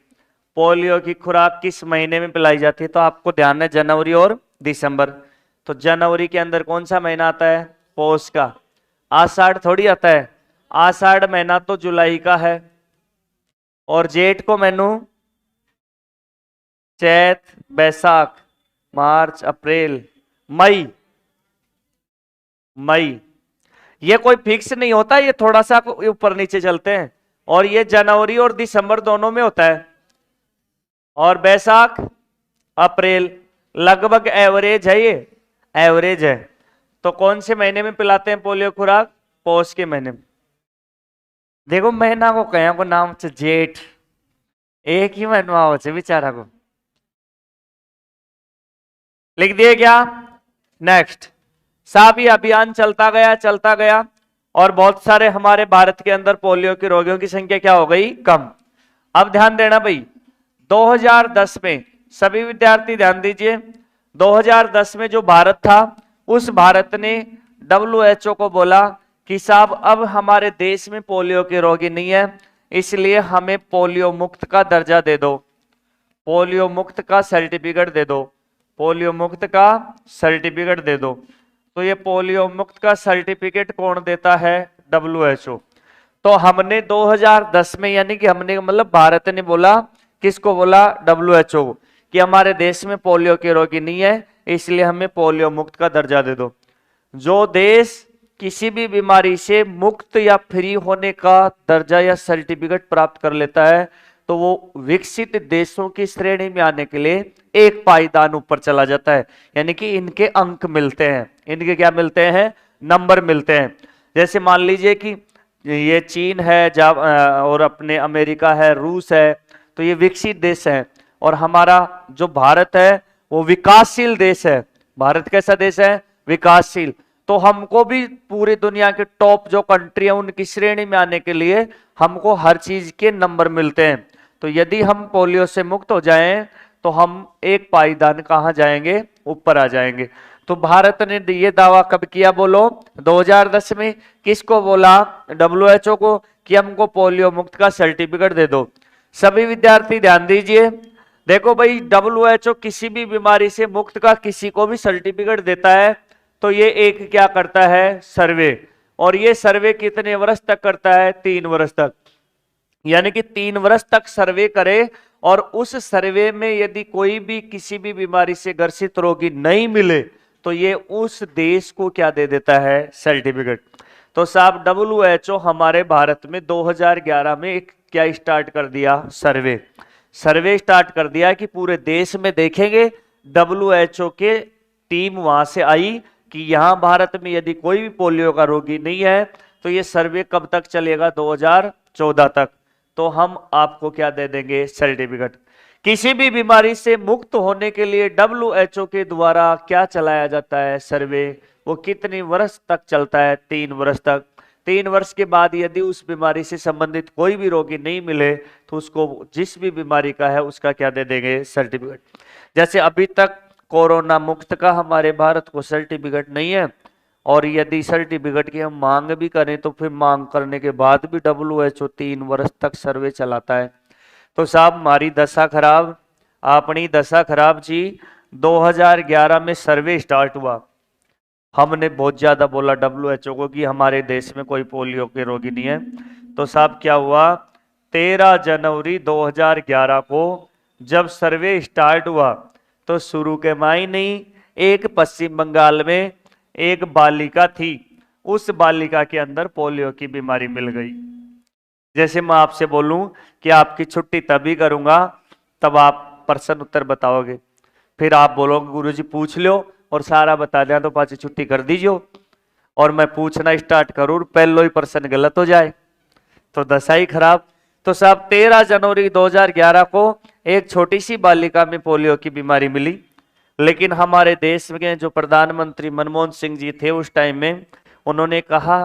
पोलियो की खुराक किस महीने में पिलाई जाती है? तो आपको ध्यान है जनवरी और दिसंबर। तो जनवरी के अंदर कौन सा महीना आता है? पौष का। आषाढ़ थोड़ी आता है, आषाढ़ महीना तो जुलाई का है। और जेठ को मैनू चैत, बैसाख, मार्च, अप्रैल, मई। मई ये कोई फिक्स नहीं होता, ये थोड़ा सा ऊपर नीचे चलते हैं। और ये जनवरी और दिसंबर दोनों में होता है। और बैसाख, अप्रैल, लगभग एवरेज है, ये एवरेज है। तो कौन से महीने में पिलाते हैं पोलियो खुराक? पौष के महीने में। देखो महीना को कया को नाम से जेठ, एक ही महीना हो से बेचारा को लिख दिए क्या? नेक्स्ट। साहब ये अभियान चलता गया और बहुत सारे हमारे भारत के अंदर पोलियो के रोगियों की संख्या क्या हो गई? कम। अब ध्यान देना भाई, 2010 में सभी विद्यार्थी ध्यान दीजिए, 2010 में जो भारत था, उस भारत ने WHO को बोला कि साहब अब हमारे देश में पोलियो के रोगी नहीं है, इसलिए हमें पोलियो मुक्त का दर्जा दे दो, पोलियो मुक्त का सर्टिफिकेट दे दो, पोलियो मुक्त का सर्टिफिकेट दे दो। तो ये पोलियो मुक्त का सर्टिफिकेट कौन देता है? WHO। तो हमने 2010 में, यानी कि हमने मतलब भारत ने बोला, किसको बोला? WHO को, कि हमारे देश में पोलियो के रोगी नहीं है, इसलिए हमें पोलियो मुक्त का दर्जा दे दो। जो देश किसी भी बीमारी से मुक्त या फ्री होने का दर्जा या सर्टिफिकेट प्राप्त कर लेता है, तो वो विकसित देशों की श्रेणी में आने के लिए एक पायदान ऊपर चला जाता है, यानी कि इनके अंक मिलते हैं। इनके क्या मिलते हैं? नंबर मिलते हैं। जैसे मान लीजिए कि ये चीन है, और अपने अमेरिका है, रूस है, तो ये विकसित देश है। और हमारा जो भारत है वो विकासशील देश है। भारत कैसा देश है? विकासशील। तो हमको भी पूरी दुनिया के टॉप जो कंट्री है उनकी श्रेणी में आने के लिए हमको हर चीज के नंबर मिलते हैं। तो यदि हम पोलियो से मुक्त हो जाएं तो हम एक पायदान कहां जाएंगे? ऊपर आ जाएंगे। तो भारत ने ये दावा कब किया बोलो? 2010 में। किसको बोला? WHO को, कि हमको पोलियो मुक्त का सर्टिफिकेट दे दो। सभी विद्यार्थी ध्यान दीजिए, देखो भाई WHO किसी भी बीमारी से मुक्त का किसी को भी सर्टिफिकेट देता है तो ये एक क्या करता है? सर्वे। और ये सर्वे कितने वर्ष तक करता है? 3 वर्ष तक। यानी कि 3 वर्ष तक सर्वे करे, और उस सर्वे में यदि कोई भी किसी भी बीमारी से ग्रसित रोगी नहीं मिले तो ये उस देश को क्या दे देता है? सर्टिफिकेट। तो साहब WHO हमारे भारत में 2011 में एक क्या स्टार्ट कर दिया? सर्वे। सर्वे स्टार्ट कर दिया कि पूरे देश में देखेंगे। WHO के टीम वहां से आई कि यहां भारत में यदि कोई भी पोलियो का रोगी नहीं है तो ये सर्वे कब तक चलेगा? 2014 तक। तो हम आपको क्या दे देंगे? सर्टिफिकेट। किसी भी बीमारी से मुक्त होने के लिए WHO के द्वारा क्या चलाया जाता है? सर्वे। वो कितने वर्ष तक चलता है? 3 वर्ष तक। 3 वर्ष के बाद यदि उस बीमारी से संबंधित कोई भी रोगी नहीं मिले तो उसको जिस भी बीमारी का है उसका क्या दे देंगे? सर्टिफिकेट। जैसे अभी तक कोरोना मुक्त का हमारे भारत को सर्टिफिकेट नहीं है, और यदि सर्टिफिकेट की हम मांग भी करें तो फिर मांग करने के बाद भी WHO 3 वर्ष तक सर्वे चलाता है। तो साहब हमारी दशा खराब, अपनी दशा खराब जी। 2011 में सर्वे स्टार्ट हुआ, हमने बहुत ज्यादा बोला WHO को कि हमारे देश में कोई पोलियो के रोगी नहीं है। तो साहब क्या हुआ? 13 जनवरी 2011 को जब सर्वे स्टार्ट हुआ तो शुरू के माही नहीं, एक पश्चिम बंगाल में एक बालिका थी, उस बालिका के अंदर पोलियो की बीमारी मिल गई। जैसे मैं आपसे बोलूं कि आपकी छुट्टी तभी करूंगा तब आप प्रश्न उत्तर बताओगे, फिर आप बोलोगे गुरुजी पूछ लो और सारा बता दिया तो पाची छुट्टी कर दीजिए, और मैं पूछना स्टार्ट करूं पहले ही प्रश्न गलत हो जाए तो दशा ही खराब। तो साहब 13 जनवरी 2011 को एक छोटी सी बालिका में पोलियो की बीमारी मिली, लेकिन हमारे देश में जो प्रधानमंत्री मनमोहन सिंह जी थे उस टाइम में, उन्होंने कहा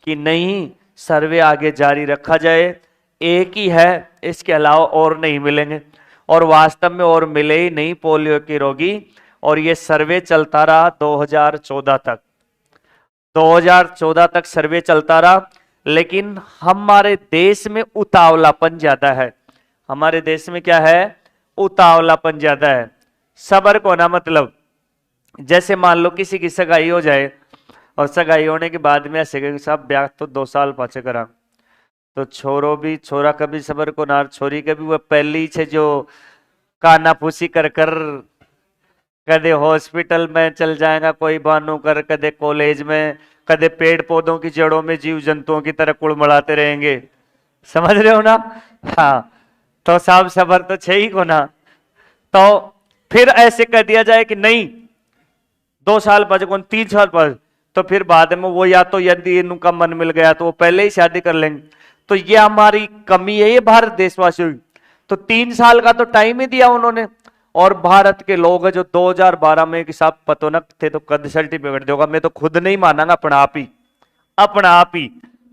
कि नहीं, सर्वे आगे जारी रखा जाए, एक ही है, इसके अलावा और नहीं मिलेंगे। और वास्तव में और मिले ही नहीं पोलियो के रोगी, और ये सर्वे चलता रहा 2014 तक। 2014 तक सर्वे चलता रहा, लेकिन हमारे देश में उतावलापन ज्यादा है। हमारे देश में क्या है, उतावलापन ज्यादा है। सबर को ना, मतलब जैसे मान लो किसी की सगाई हो जाए और सगाई होने के बाद में ऐसे कहेंगे साहब ब्याह तो 2 साल पाछे करा, तो छोरा कभी सबर को ना, छोरी कभी वो पहली से जो कानाफूसी कर कर कदे हॉस्पिटल में चल जाएगा कोई बानू कर, कदे कॉलेज में, कदे पेड़ पौधों की जड़ों में जीव जंतुओं की तरह कुड़मड़ाते रहेंगे। समझ रहे हो ना? हाँ, तो साहब सबर तो छे ही को ना। तो फिर ऐसे कह दिया जाए कि नहीं 2 साल बाद कौन 3 साल बाद, तो फिर बाद में वो या तो यदि इनका मन मिल गया तो वो पहले ही शादी कर लेंगे। तो ये हमारी कमी है, ये भारत देशवासियों की। तो 3 साल का तो टाइम ही दिया उन्होंने, और भारत के लोग हैं जो 2012 में साहब पतोनक थे तो कद सर्टिफिकेट देगा, मैं तो खुद नहीं मानांगा अपना आप ही, अपना आप ही।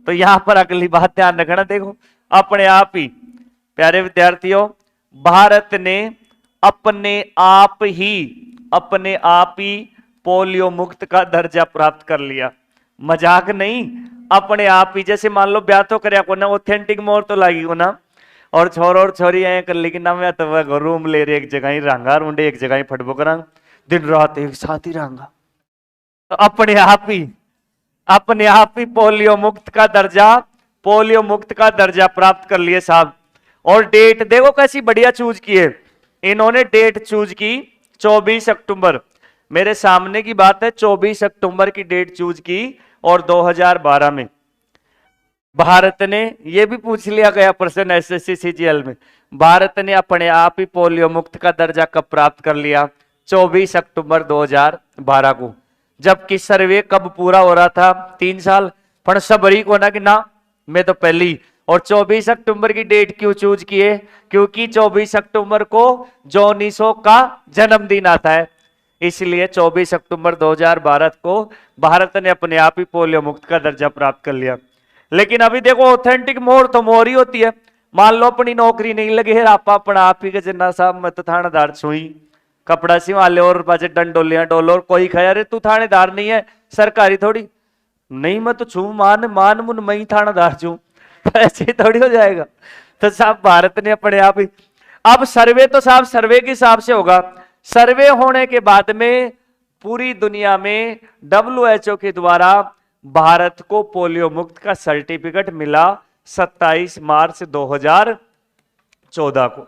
तो यहां पर अगली बात ध्यान रखना, देखो अपने आप ही। प्यारे विद्यार्थियों, भारत ने अपने आप ही पोलियो मुक्त का दर्जा प्राप्त कर लिया। मजाक नहीं, अपने आप ही। जैसे मान लो ब्याह तो करया को ना, ऑथेंटिक मोर तो लागी को ना, और छोर और छोरी आए कर, लेकिन ना मैं तो वह रूम ले रहे एक जगह ही रंगा रूंडे, एक जगह ही फटबो करा, दिन रात एक साथ ही रंगा। तो अपने आप ही पोलियो मुक्त का दर्जा प्राप्त कर लिए साहब। और डेट देखो कैसी बढ़िया चूज की है इन्होंने, डेट चूज की 24 अक्टूबर। मेरे सामने की बात है, 24 अक्टूबर की डेट चूज की। और 2012 में भारत ने, यह भी पूछ लिया गया प्रश्न एसएससी सीजीएल में, भारत ने अपने आप ही पोलियो मुक्त का दर्जा कब प्राप्त कर लिया? 24 अक्टूबर 2012 को। जबकि सर्वे कब पूरा हो रहा था? 3 साल। पर सबरी को ना कि ना मैं तो पहली। और 24 अक्टूबर की डेट क्यों चूज किए? क्योंकि 24 अक्टूबर को जोनिसो का जन्मदिन आता है, इसलिए 24 अक्टूबर 2012 को भारत ने अपने आप ही पोलियो मुक्त का दर्जा प्राप्त कर लिया। लेकिन अभी देखो ऑथेंटिक मोर तो मोर ही होती है। मान लो अपनी नौकरी नहीं लगे है, आप अपना आप ही के जिन्ना साहब मैं तो थानेदार छुई, कपड़ा सिवा ले और बाजे डंडोलियां डोलो, और कोई खाया रे तू थानेदार नहीं है सरकारी थोड़ी, नहीं मैं तो छू मान मान मुन मैं ही थानेदार छू, ऐसे थोड़ी हो जाएगा। तो साहब भारत ने अपने आप ही, अब सर्वे तो साहब सर्वे के हिसाब से होगा। सर्वे होने के बाद में पूरी दुनिया में WHO के द्वारा भारत को पोलियो मुक्त का सर्टिफिकेट मिला 27 मार्च 2014 को।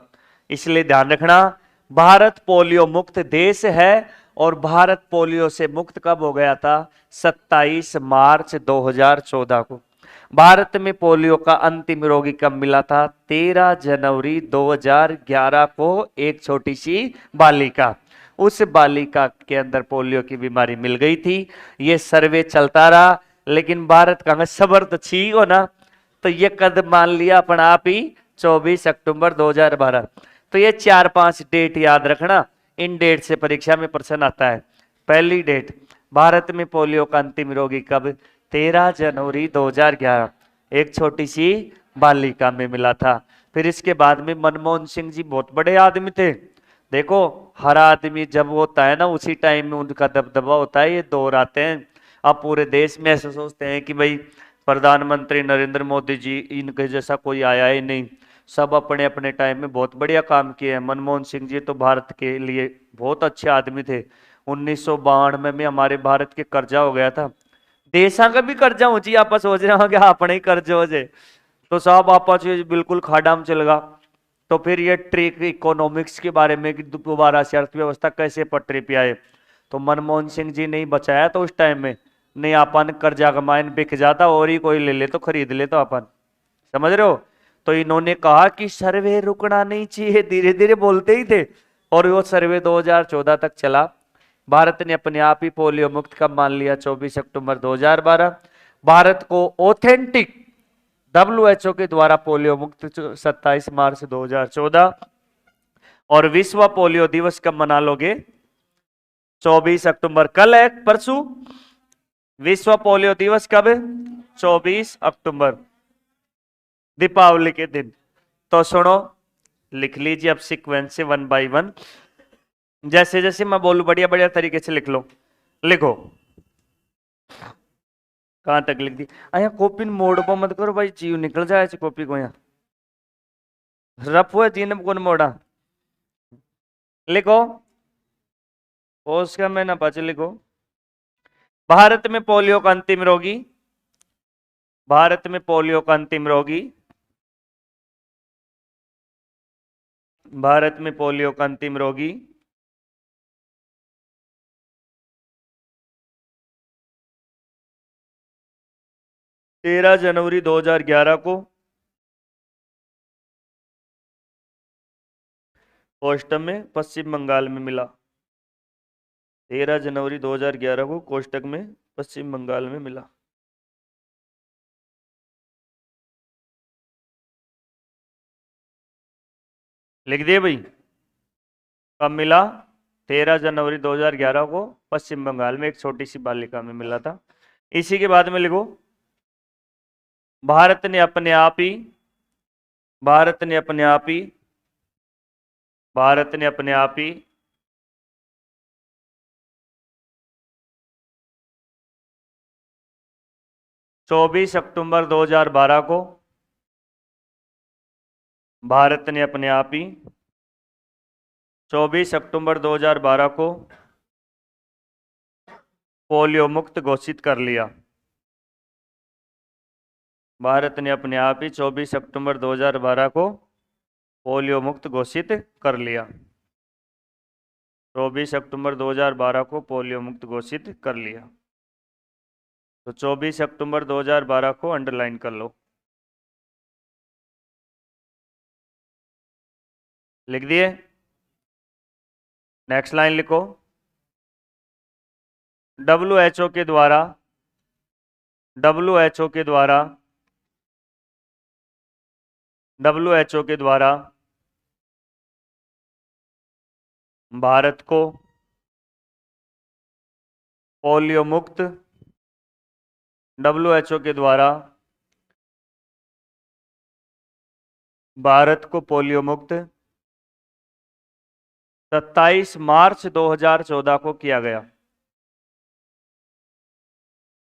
इसलिए ध्यान रखना, भारत पोलियो मुक्त देश है। और भारत पोलियो से मुक्त कब हो गया था? 27 मार्च 2014 को। भारत में पोलियो का अंतिम रोगी कब मिला था? 13 जनवरी 2011 को एक छोटी सी बालिका, उस बालिका के अंदर पोलियो की बीमारी मिल गई थी। ये सर्वे चलता रहा, लेकिन भारत का सबर तो छी हो ना, तो ये कदम मान लिया अपना आप ही 24 अक्टूबर 2012। तो ये 4-5 डेट याद रखना, इन डेट से परीक्षा में प्रश्न आता है। पहली डेट, भारत में पोलियो का अंतिम रोगी कब? 13 जनवरी 2011, एक छोटी सी बालिका में मिला था। फिर इसके बाद में मनमोहन सिंह जी बहुत बड़े आदमी थे। देखो हर आदमी जब होता है ना उसी टाइम में उनका दबदबा होता है, ये दौर आते हैं। अब पूरे देश में ऐसे सोचते हैं कि भाई प्रधानमंत्री नरेंद्र मोदी जी इनके जैसा कोई आया ही नहीं, सब अपने अपने टाइम में बहुत बढ़िया काम किए हैं। मनमोहन सिंह जी तो भारत के लिए बहुत अच्छे आदमी थे। 1992 में हमारे भारत के कर्जा हो गया था, देशा का भी कर्जा हो जी, आप सोच रहे हो कि अपने ही कर्ज हो जाए, तो साहब आप बिल्कुल खाड़ा में चलेगा। तो फिर ये ट्रिक इकोनॉमिक्स के बारे में कि दोबारा से अर्थव्यवस्था कैसे पटरी पे आए, तो मनमोहन सिंह जी ने ही बचाया। तो उस टाइम में नहीं अपन कर्जा कमाइन बिक जाता और ही कोई ले ले तो खरीद ले तो अपन, समझ रहे हो। तो इन्होंने कहा कि सर्वे रुकना नहीं चाहिए, धीरे धीरे बोलते ही थे, और वो सर्वे 2014 तक चला। भारत ने अपने आप ही पोलियो मुक्त कब मान लिया? 24 अक्टूबर 2012। भारत को ऑथेंटिक WHO के द्वारा पोलियो मुक्त 27 मार्च 2014। और विश्व पोलियो दिवस कब मना लोगे? 24 अक्टूबर, कल है परसों विश्व पोलियो दिवस कब है? 24 अक्टूबर, दीपावली के दिन। तो सुनो, लिख लीजिए अब सीक्वेंस से 1 बाय 1, जैसे जैसे मैं बोलूं बढ़िया बढ़िया तरीके से लिख लो। लिखो, कहां तक लिख दी? अया कॉपी मोड़ पर मत करो भाई, जीव निकल जाए कॉपी को यहाँ। रफ हुआ तीन गुण मोड़ा। लिखो उसका मैं ना पाच लिखो। भारत में पोलियो का अंतिम रोगी, भारत में पोलियो का अंतिम रोगी, भारत में पोलियो का अंतिम रोगी 13 जनवरी 2011 को कोष्टक में पश्चिम बंगाल में मिला। 13 जनवरी 2011 को कोष्टक में पश्चिम बंगाल में मिला। लिख दिए भाई। कब मिला? 13 जनवरी 2011 को पश्चिम बंगाल में एक छोटी सी बालिका में मिला था। इसी के बाद में लिखो भारत ने अपने आप ही, भारत ने अपने आप ही, भारत ने अपने आप ही 24 अक्टूबर 2012 को, भारत ने अपने आप ही 24 अक्टूबर 2012 को पोलियो मुक्त घोषित कर लिया। भारत ने अपने आप ही 24 अक्टूबर 2012 को पोलियो मुक्त घोषित कर लिया। 24 अक्टूबर 2012 को पोलियो मुक्त घोषित कर लिया। तो 24 अक्टूबर 2012 को अंडरलाइन कर लो। लिख दिए? नेक्स्ट लाइन लिखो WHO के द्वारा, WHO के द्वारा, WHO के द्वारा भारत को पोलियो मुक्त, WHO के द्वारा भारत को पोलियो मुक्त 27 मार्च 2014 को किया गया।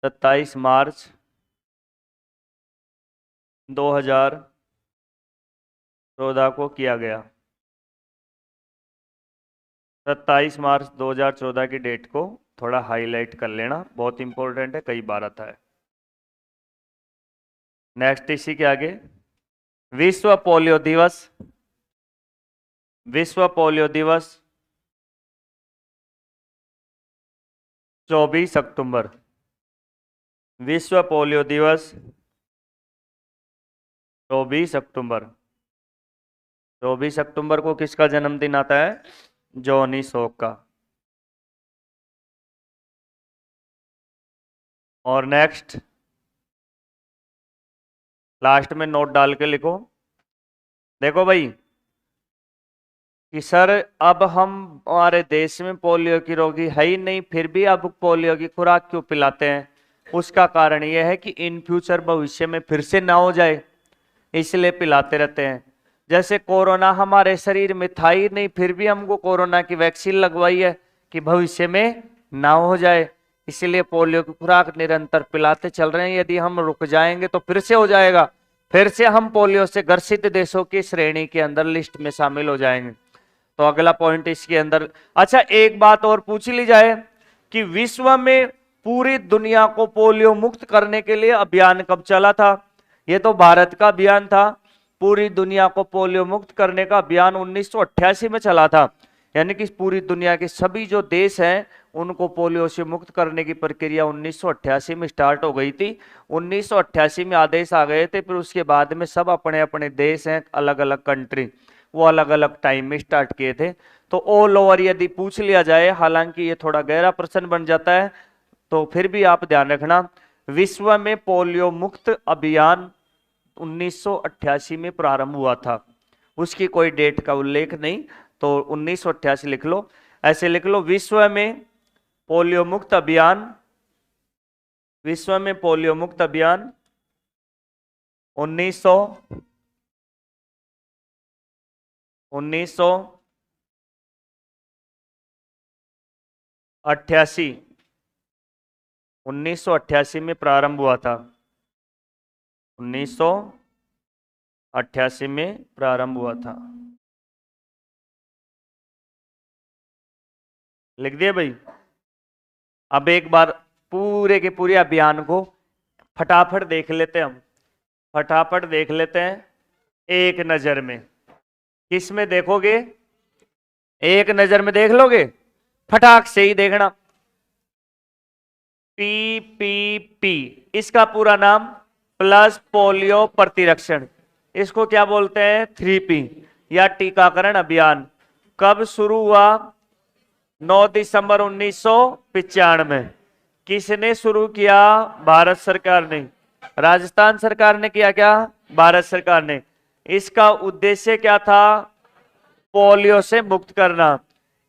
27 मार्च 2014 को किया गया। 27 मार्च 2014 की डेट को थोड़ा हाईलाइट कर लेना, बहुत इंपॉर्टेंट है, कई बार आता है। नेक्स्ट इसी के आगे विश्व पोलियो दिवस, विश्व पोलियो दिवस 24 अक्टूबर, विश्व पोलियो दिवस 24 अक्टूबर। 24 अक्टूबर को किसका जन्मदिन आता है? जॉनी शॉक का। और नेक्स्ट लास्ट में नोट डाल के लिखो। देखो भाई कि सर अब हम हमारे देश में पोलियो की रोगी है ही नहीं, फिर भी अब पोलियो की खुराक क्यों पिलाते हैं? उसका कारण यह है कि इन फ्यूचर भविष्य में फिर से ना हो जाए, इसलिए पिलाते रहते हैं। जैसे कोरोना हमारे शरीर में था ही नहीं, फिर भी हमको कोरोना की वैक्सीन लगवाई है कि भविष्य में ना हो जाए, इसलिए पोलियो की खुराक निरंतर पिलाते चल रहे हैं। यदि हम रुक जाएंगे तो फिर से हो जाएगा, फिर से हम पोलियो से ग्रसित देशों की श्रेणी के अंदर लिस्ट में शामिल हो जाएंगे। तो अगला पॉइंट इसके अंदर। अच्छा एक बात और पूछ ली जाए कि विश्व में पूरी दुनिया को पोलियो मुक्त करने के लिए अभियान कब चला था? ये तो भारत का अभियान था। पूरी दुनिया को पोलियो मुक्त करने का अभियान 1988 में चला था, यानी कि पूरी दुनिया के सभी जो देश हैं उनको पोलियो से मुक्त करने की प्रक्रिया 1988 में स्टार्ट हो गई थी। 1988 में आदेश आ गए थे, फिर उसके बाद में सब अपने अपने देश हैं, अलग अलग कंट्री, वो अलग अलग टाइम में स्टार्ट किए थे। तो ऑल ओवर यदि पूछ लिया जाए, हालांकि ये थोड़ा गहरा प्रश्न बन जाता है, तो फिर भी आप ध्यान रखना विश्व में पोलियो मुक्त अभियान 1988 में प्रारंभ हुआ था। उसकी कोई डेट का उल्लेख नहीं, तो 1988 लिख लो। ऐसे लिख लो विश्व में पोलियो मुक्त अभियान, विश्व में पोलियो मुक्त अभियान 1988, 1988 में प्रारंभ हुआ था। 88 में प्रारंभ हुआ था। लिख दिए भाई। अब एक बार पूरे के पूरे अभियान को फटाफट देख लेते हैं हम, फटाफट देख लेते हैं एक नजर में। किस में देखोगे? एक नजर में देख लोगे, फटाक से ही देखना। PPP, इसका पूरा नाम प्लस पोलियो प्रतिरक्षण, इसको क्या बोलते हैं? 3P या टीकाकरण अभियान। कब शुरू हुआ? 9 दिसंबर 1995। किसने शुरू किया? भारत सरकार ने। राजस्थान सरकार ने किया क्या? भारत सरकार ने। इसका उद्देश्य क्या था? पोलियो से मुक्त करना।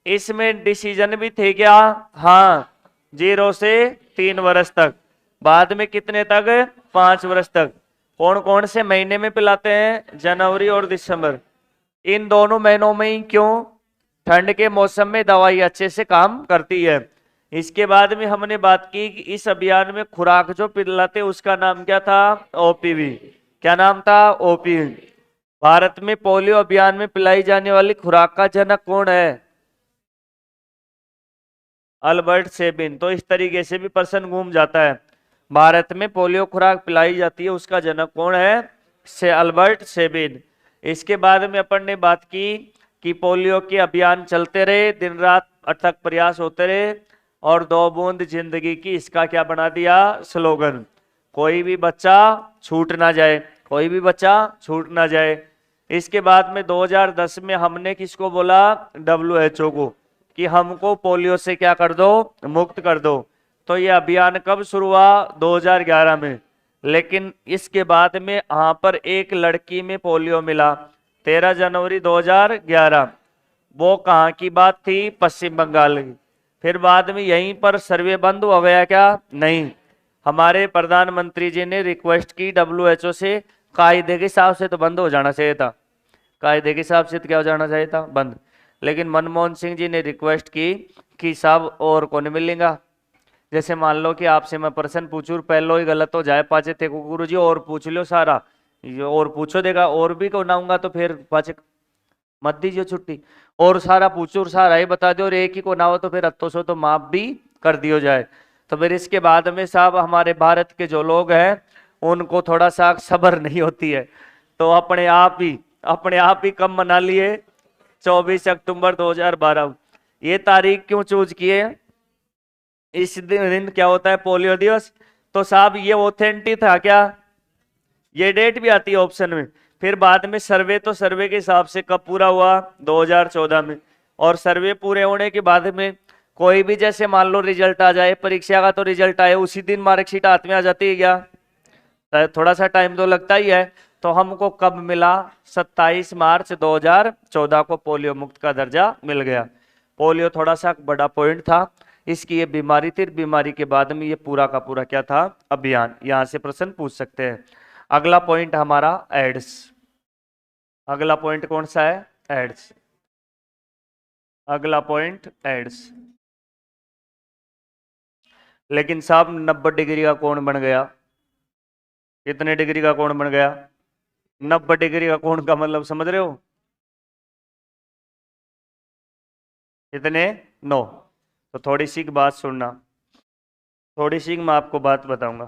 इसमें डिसीजन भी थे क्या? हाँ, 0 से 3 वर्ष तक। बाद में कितने तक? 5 वर्ष तक। कौन कौन से महीने में पिलाते हैं? जनवरी और दिसंबर। इन दोनों महीनों में ही क्यों? ठंड के मौसम में दवाई अच्छे से काम करती है। इसके बाद में हमने बात की कि इस अभियान में खुराक जो पिलाते उसका नाम क्या था? OPV। क्या नाम था? OPV। भारत में पोलियो अभियान में पिलाई जाने वाली खुराक का जनक कौन है? Albert Sabin. तो इस तरीके से भी प्रश्न घूम जाता है। भारत में पोलियो खुराक पिलाई जाती है, उसका जनक कौन है? से अल्बर्ट सेबिन। इसके बाद में अपन ने बात की कि पोलियो के अभियान चलते रहे, दिन रात अथक प्रयास होते रहे, और 2 बूंद जिंदगी की, इसका क्या बना दिया? स्लोगन। कोई भी बच्चा छूट ना जाए, कोई भी बच्चा छूट ना जाए। इसके बाद में 2010 में हमने किसको बोला? WHO को, कि हमको पोलियो से क्या कर दो? मुक्त कर दो। तो ये अभियान कब शुरू हुआ? 2011 में। लेकिन इसके बाद में यहां पर एक लड़की में पोलियो मिला 13 जनवरी 2011। वो कहाँ की बात थी? पश्चिम बंगाल की। फिर बाद में यहीं पर सर्वे बंद हो गया क्या? नहीं, हमारे प्रधानमंत्री जी ने रिक्वेस्ट की WHO से, कायदे के हिसाब से तो बंद हो जाना चाहिए था, कायदे के हिसाब से तो क्या हो जाना चाहिए था? बंद। लेकिन मनमोहन सिंह जी ने रिक्वेस्ट की कि साहब और कौन मिलेगा। जैसे मान लो कि आपसे मैं प्रश्न पूछूं, पहलो ही गलत हो जाए पाचे थे गुरु जी और पूछ लो सारा, ये और पूछो देगा, और भी को नाऊंगा तो फिर पाचे मत दीजिए छुट्टी। और सारा पूछो और सारा ही बता दो, और एक ही को ना हो तो फिर अत्तो सो तो माफ भी कर दियो जाए। तो फिर इसके बाद में साहब हमारे भारत के जो लोग हैं उनको थोड़ा सा सब्र नहीं होती है, तो अपने आप ही कम मना लिए 24 अक्टूबर 2012। ये तारीख क्यों चूज किए? इस दिन क्या होता है? पोलियो दिवस। तो साहब ये ऑथेंटिक था क्या? ये डेट भी आती है ऑप्शन में। फिर बाद में सर्वे, तो सर्वे के हिसाब से कब पूरा हुआ? 2014 में। और सर्वे पूरे होने के बाद में कोई भी, जैसे मान लो रिजल्ट आ जाए परीक्षा का, तो रिजल्ट आए उसी दिन मार्कशीट हाथ में आ जाती है क्या? थोड़ा सा टाइम तो लगता ही है। तो हमको कब मिला? 27 मार्च 2014 को पोलियो मुक्त का दर्जा मिल गया। पोलियो थोड़ा सा बड़ा पॉइंट था, इसकी ये बीमारी थी, बीमारी के बाद में ये पूरा का पूरा क्या था? अभियान। यहां से प्रश्न पूछ सकते हैं। अगला पॉइंट हमारा एड्स। अगला पॉइंट कौन सा है? एड्स। अगला पॉइंट एड्स। लेकिन साहब 90 डिग्री का कोण बन गया। कितने डिग्री का कोण बन गया? 90 डिग्री का कोण का मतलब समझ रहे हो? कितने? 9। तो थोड़ी सी बात सुनना, थोड़ी सी मैं आपको बात बताऊंगा।